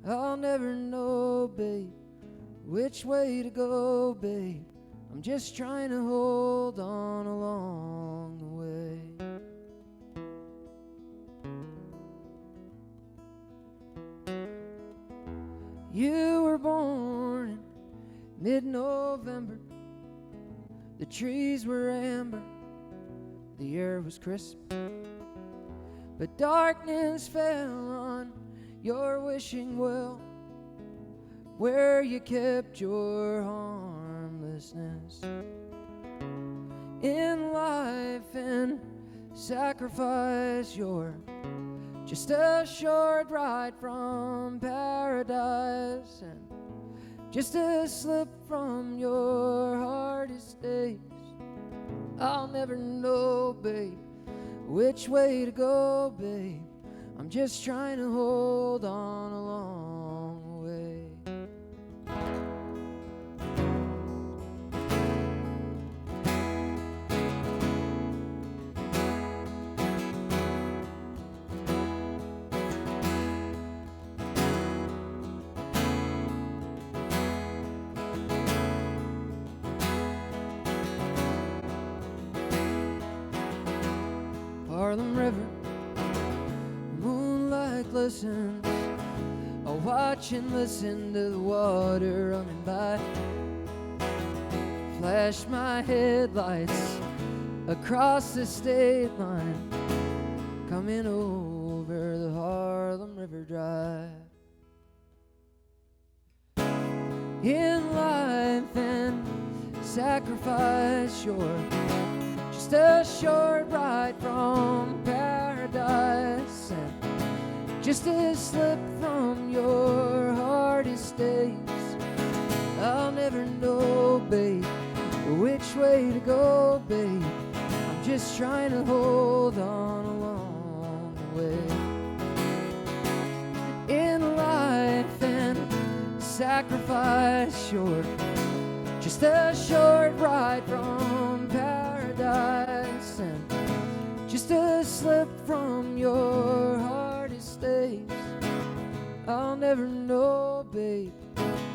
I'll never know, babe, which way to go, babe. I'm just trying to hold on along the way. You were born in mid-November. The trees were amber, the air was crisp, but darkness fell on your wishing well, where you kept your harmlessness. In life and sacrifice, you're just a short ride from paradise, and just a slip from your hardest days. I'll never know, babe, which way to go, babe. I'm just trying to hold on along the way. Harlem River, moonlight glistens. I'll watch and listen to the water running by. Flash my headlights across the state line, coming over the Harlem River Drive. In life and sacrifice, you're just a short ride from paradise, and just a slip from your hardest days. I'll never know, babe, which way to go, babe. I'm just trying to hold on along the way. In life and sacrifice, you're just a short ride from paradise, and just a slip from your hardest days. I'll never know, babe,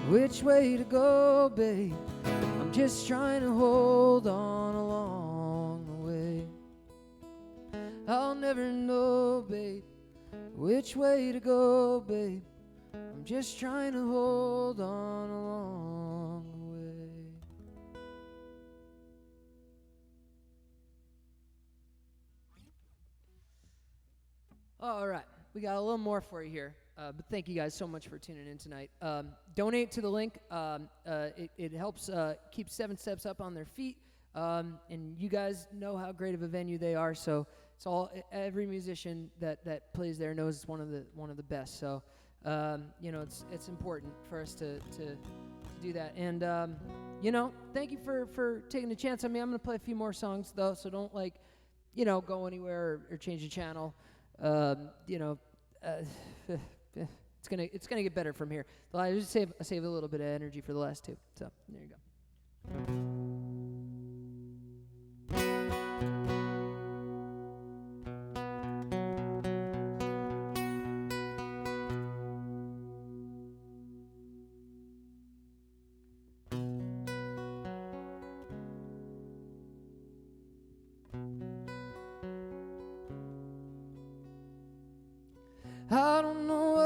which way to go, babe. I'm just trying to hold on along the way. I'll never know, babe, which way to go, babe. I'm just trying to hold on along the way. All right, we got a little more for you here, but thank you guys so much for tuning in tonight. Donate to the link. It helps keep 7 Steps Up on their feet, and you guys know how great of a venue they are. So it's all, every musician that plays there knows it's one of the best. So you know, it's important for us to do that. And you know, thank you for taking the chance. I mean, I'm gonna play a few more songs though, so don't go anywhere or change the channel. You know, it's gonna get better from here. I just save a little bit of energy for the last two. So there you go.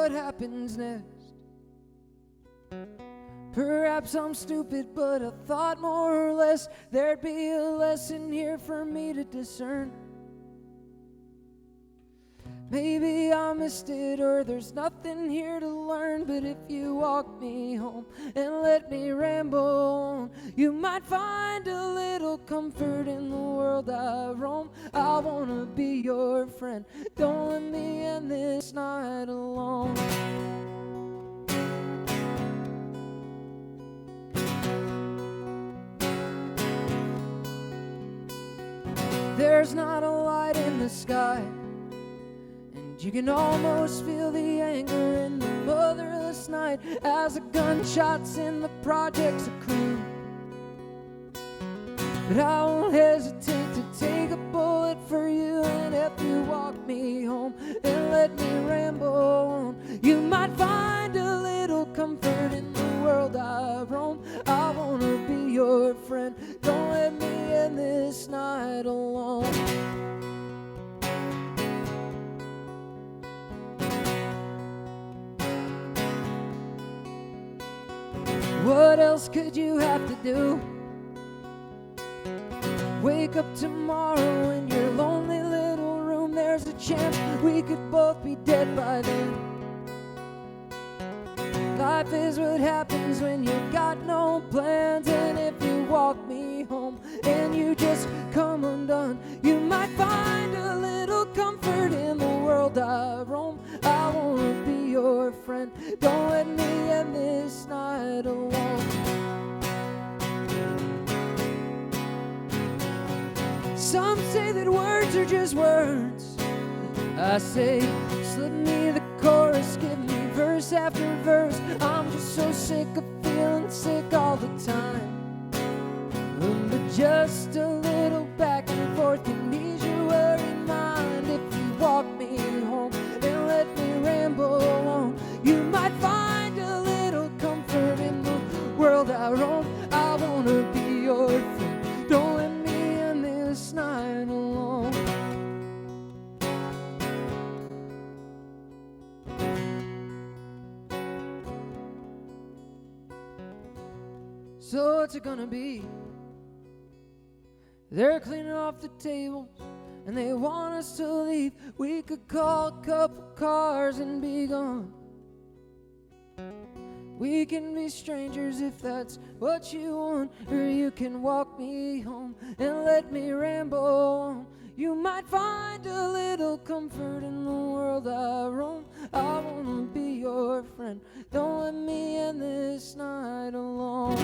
what happens next. Perhaps I'm stupid, but I thought more or less there'd be a lesson here for me to discern. Maybe I missed it, or there's nothing here to learn. But if you walk me home and let me ramble on, you might find a little comfort in the world I roam. I wanna be your friend, don't let me end this night alone. There's not a light in the sky, and you can almost feel the anger in the motherless night as the gunshots in the projects accrue. But I won't hesitate to take a bullet for you, and if you walk me home and let me ramble on, you might find a little comfort in the world I roam. I wanna be your friend, don't let me end this night alone. What else could you have to do? Wake up tomorrow in your lonely little room. There's a chance we could both be dead by then. Life is what happens when you got no plans. And if you walk me home and you just come undone, you might find a little comfort in the world I roam. I wanna be your friend, don't let me end this night alone. Some say that words are just words. I say, slip me the chorus, give me verse after verse. I'm just so sick of feeling sick all the time. But just a little back and forth can ease your worried mind. If you walk me home and let me ramble on, you might find a little comfort in the world I roam. I wanna be your friend, don't let me end this night alone. So what's it gonna be? They're cleaning off the tables and they want us to leave. We could call a couple cars and be gone. We can be strangers if that's what you want, or you can walk me home and let me ramble on. You might find a little comfort in the world I roam. I wanna be your friend, don't let me end this night alone.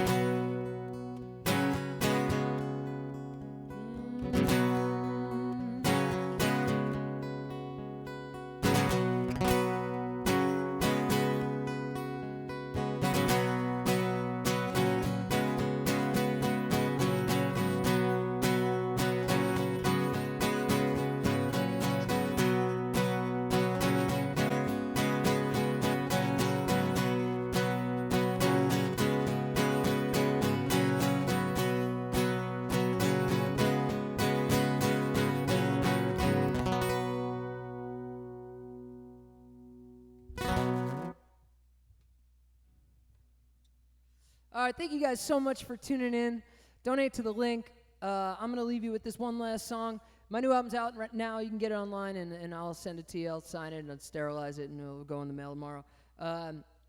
All right, thank you guys so much for tuning in. Donate to the link. I'm going to leave you with this one last song. My new album's out right now. You can get it online, and I'll send it to you. I'll sign it, and I'll sterilize it, and it'll go in the mail tomorrow.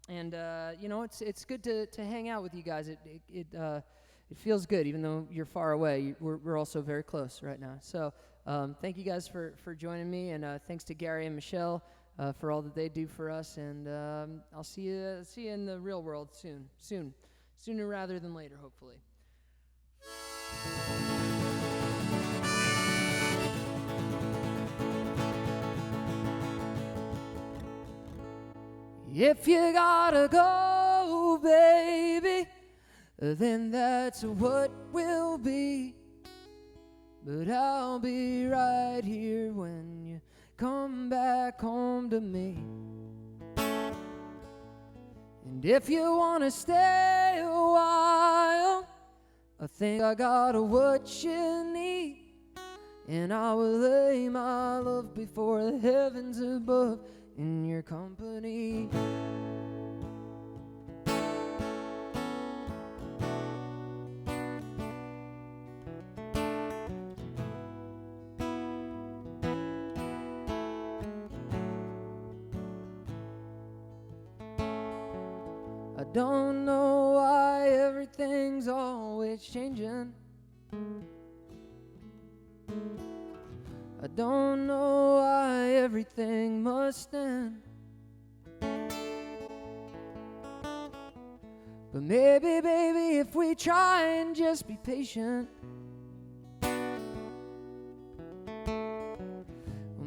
You know, it's good to hang out with you guys. It feels good, even though you're far away. We're also very close right now. So thank you guys for joining me, and thanks to Gary and Michelle for all that they do for us. And I'll see you in the real world soon. Sooner rather than later, hopefully. If you gotta go, baby, then that's what will be. But I'll be right here when you come back home to me. And if you wanna stay a while, I think I got what you need. And I will lay my love before the heavens above in your company. I don't know why everything's always changing. I don't know why everything must end. But maybe, baby, if we try and just be patient, well,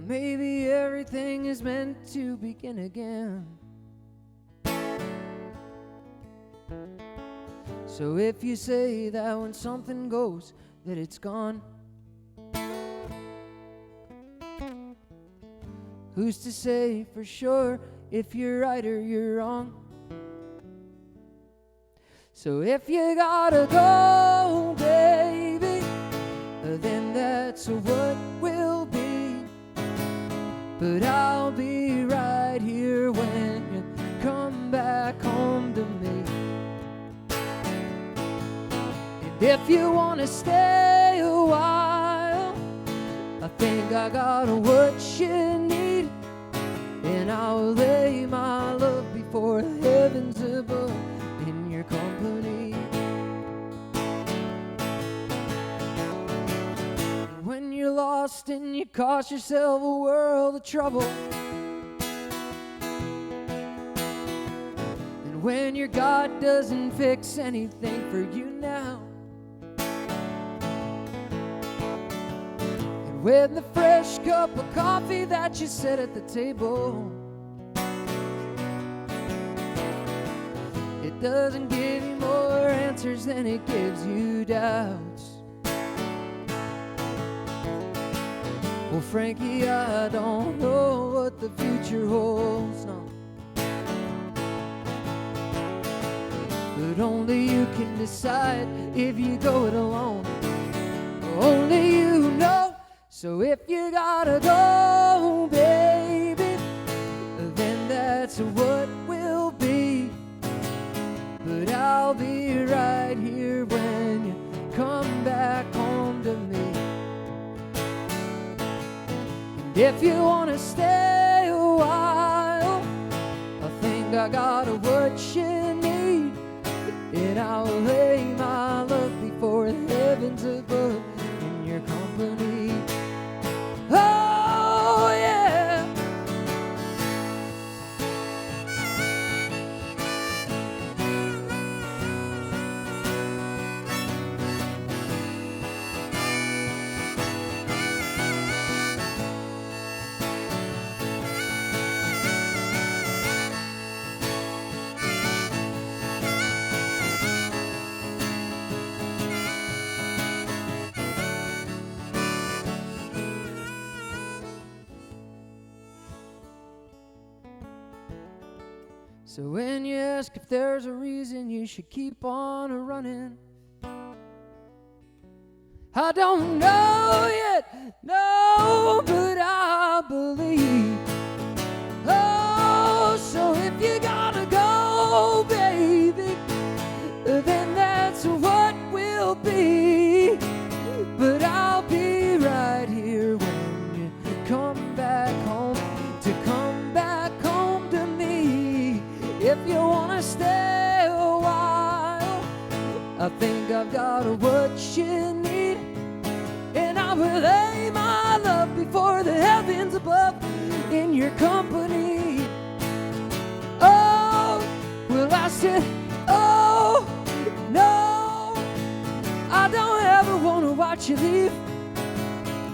maybe everything is meant to begin again. So if you say that when something goes, that it's gone, who's to say for sure if you're right or you're wrong? So if you gotta go, baby, then that's what will be. But I'll be right here when you come back home to me. And if you wanna stay a while, I think I got what you need. And I'll lay my love before the heavens above in your company. When you're lost and you cost yourself a world of trouble, and when your God doesn't fix anything for you now, and when the fresh cup of coffee that you set at the table, it doesn't give you more answers than it gives you doubts. Well, Frankie, I don't know what the future holds, no. But only you can decide if you go it alone. Only you know. So if you gotta go, baby, then that's what will be. But I'll be right here when you come back home to me. And if you wanna stay a while, I think I got what you need. And I'll lay my love before the heavens above in your company. Oh, yeah. So when you ask if there's a reason you should keep on running, I don't know yet, no, but I believe. Oh, so if you gotta go, baby, then that's what will be. But I'll be right here when you come back home, to come back home to me. If you wanna stay a while, I think I've got what you need. And I will lay my love before the heavens above in your company. Oh, well I said, oh, no, I don't ever wanna watch you leave.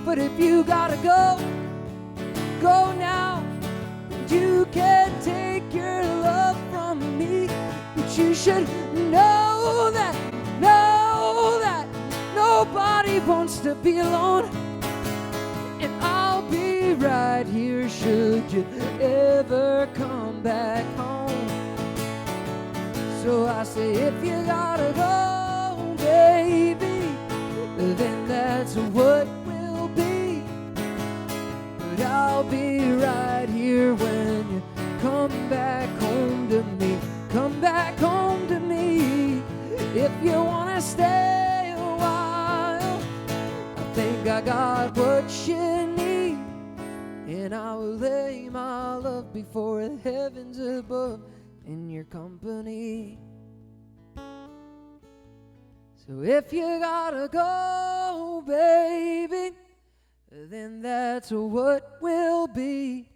But if you gotta go, go now. You can't take your love from me, but you should know that nobody wants to be alone. And I'll be right here should you ever come back home. So I say, if you gotta go, baby, then that's what will be. But I'll be right here when what you need, and I will lay my love before the heavens above in your company. So if you gotta go, baby, then that's what will be.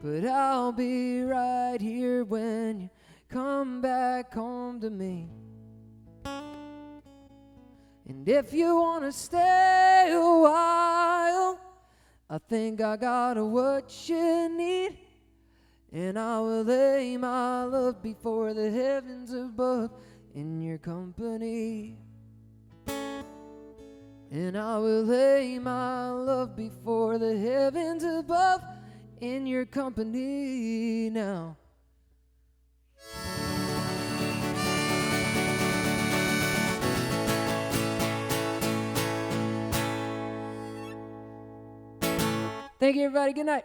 But I'll be right here when you come back home to me. And if you wanna stay a while, I think I got what you need, and I will lay my love before the heavens above in your company. And I will lay my love before the heavens above in your company now. Thank you, everybody. Good night.